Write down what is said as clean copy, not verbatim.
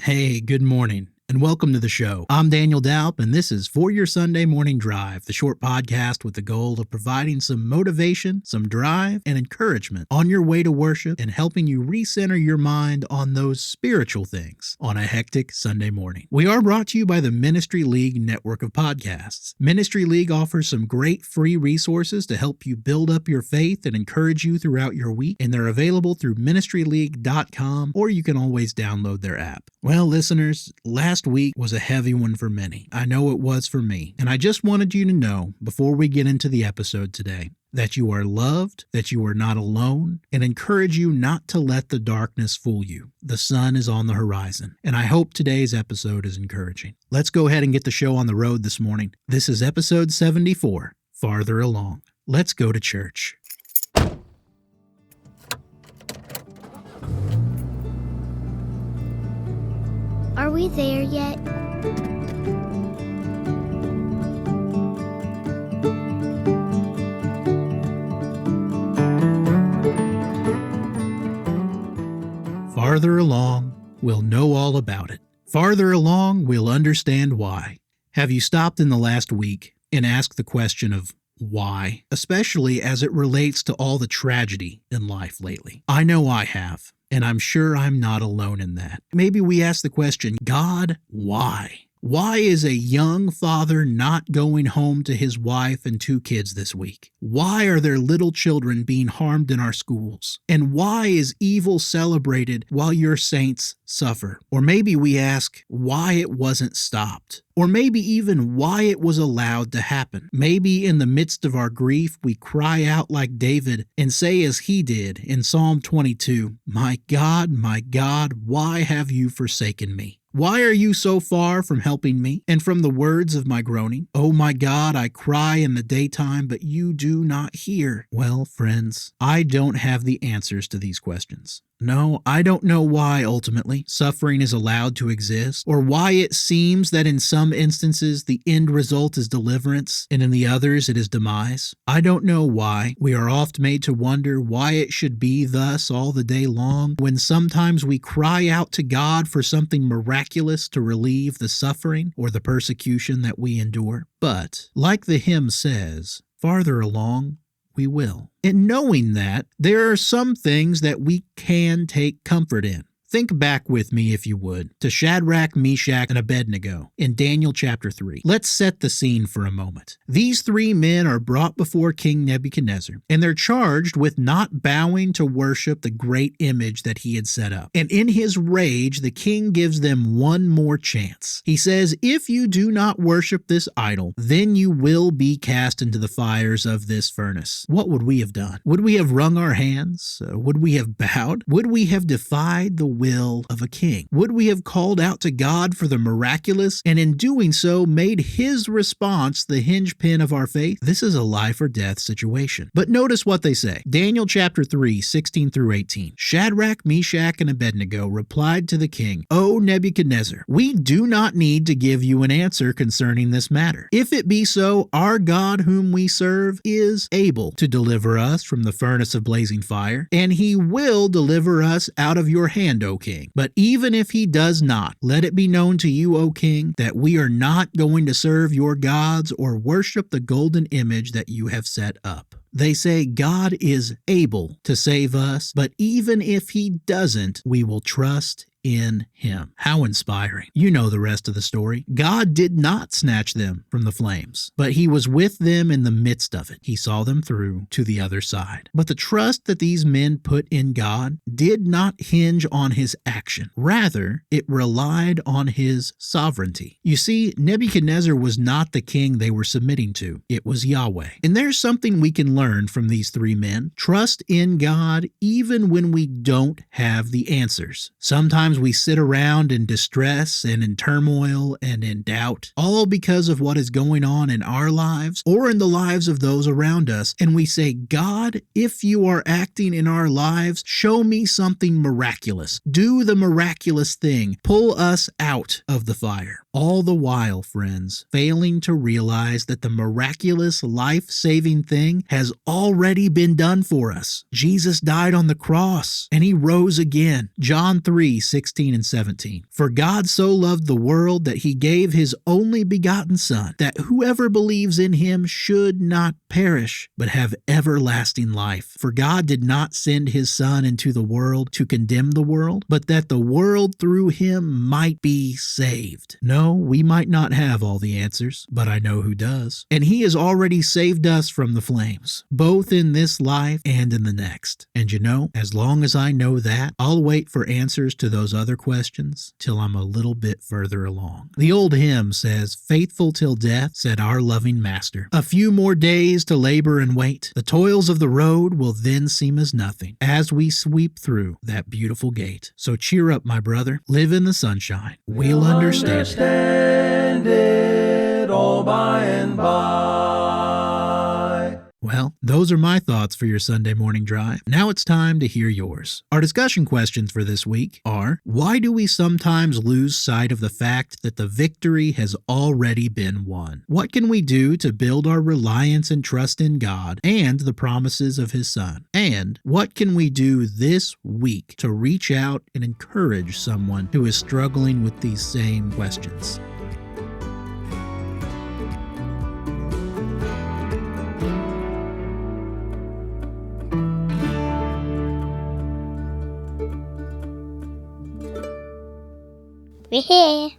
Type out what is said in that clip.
Hey, good morning, and welcome to the show. I'm Daniel Daup, and this is For Your Sunday Morning Drive, the short podcast with the goal of providing some motivation, some drive, and encouragement on your way to worship and helping you recenter your mind on those spiritual things on a hectic Sunday morning. We are brought to you by the Ministry League network of podcasts. Ministry League offers some great free resources to help you build up your faith and encourage you throughout your week, and they're available through ministryleague.com, or you can always download their app. Well, listeners, last week was a heavy one for many. I know it was for me. And I just wanted you to know, before we get into the episode today, that you are loved, that you are not alone, and encourage you not to let the darkness fool you. The sun is on the horizon, and I hope today's episode is encouraging. Let's go ahead and get the show on the road this morning. This is episode 74, Farther Along. Let's go to church. Are we there yet? Farther along, we'll know all about it. Farther along, we'll understand why. Have you stopped in the last week and asked the question of why, especially as it relates to all the tragedy in life lately? I know I have. And I'm sure I'm not alone in that. Maybe we ask the question, God, why? Why is a young father not going home to his wife and 2 kids this week? Why are there little children being harmed in our schools? And why is evil celebrated while your saints suffer? Or maybe we ask why it wasn't stopped. Or maybe even why it was allowed to happen. Maybe in the midst of our grief, we cry out like David and say as he did in Psalm 22, my God, why have you forsaken me? Why are you so far from helping me and from the words of my groaning? Oh my God, I cry in the daytime, but you do not hear. Well, friends, I don't have the answers to these questions. No, I don't know why, ultimately, suffering is allowed to exist, or why it seems that in some instances the end result is deliverance, and in the others it is demise. I don't know why we are oft made to wonder why it should be thus all the day long, when sometimes we cry out to God for something miraculous to relieve the suffering or the persecution that we endure. But, like the hymn says, farther along, we will. And knowing that, there are some things that we can take comfort in. Think back with me, if you would, to Shadrach, Meshach, and Abednego in Daniel chapter 3. Let's set the scene for a moment. These 3 men are brought before King Nebuchadnezzar, and they're charged with not bowing to worship the great image that he had set up. And in his rage, the king gives them one more chance. He says, if you do not worship this idol, then you will be cast into the fires of this furnace. What would we have done? Would we have wrung our hands? Would we have bowed? Would we have defied the will of a king? Would we have called out to God for the miraculous, and in doing so made his response the hinge-pin of our faith? This is a life or death situation. But notice what they say. Daniel chapter 3, 16 through 18. Shadrach, Meshach, and Abednego replied to the king, O Nebuchadnezzar, we do not need to give you an answer concerning this matter. If it be so, our God whom we serve is able to deliver us from the furnace of blazing fire, and he will deliver us out of your hand, O king. But even if he does not, let it be known to you, O king, that we are not going to serve your gods or worship the golden image that you have set up. They say God is able to save us, but even if he doesn't, we will trust in him. How inspiring. You know the rest of the story. God did not snatch them from the flames, but he was with them in the midst of it. He saw them through to the other side. But the trust that these men put in God did not hinge on his action. Rather, it relied on his sovereignty. You see, Nebuchadnezzar was not the king they were submitting to. It was Yahweh. And there's something we can learn from these 3 men. Trust in God even when we don't have the answers. Sometimes we sit around in distress and in turmoil and in doubt, all because of what is going on in our lives or in the lives of those around us, and we say, God, if you are acting in our lives, show me something miraculous. Do the miraculous thing. Pull us out of the fire. All the while, friends, failing to realize that the miraculous, life-saving thing has already been done for us. Jesus died on the cross, and he rose again. John 3, 6 16 and 17. For God so loved the world that he gave his only begotten Son, that whoever believes in him should not perish, but have everlasting life. For God did not send his Son into the world to condemn the world, but that the world through him might be saved. No, we might not have all the answers, but I know who does. And he has already saved us from the flames, both in this life and in the next. And you know, as long as I know that, I'll wait for answers to those other questions till I'm a little bit further along. The old hymn says, "Faithful till death, said our loving Master. A few more days to labor and wait. The toils of the road will then seem as nothing as we sweep through that beautiful gate." So cheer up, my brother. Live in the sunshine. We'll understand it all by and by. Well, those are my thoughts for your Sunday morning drive. Now it's time to hear yours. Our discussion questions for this week are, why do we sometimes lose sight of the fact that the victory has already been won? What can we do to build our reliance and trust in God and the promises of his Son? And what can we do this week to reach out and encourage someone who is struggling with these same questions? We're here.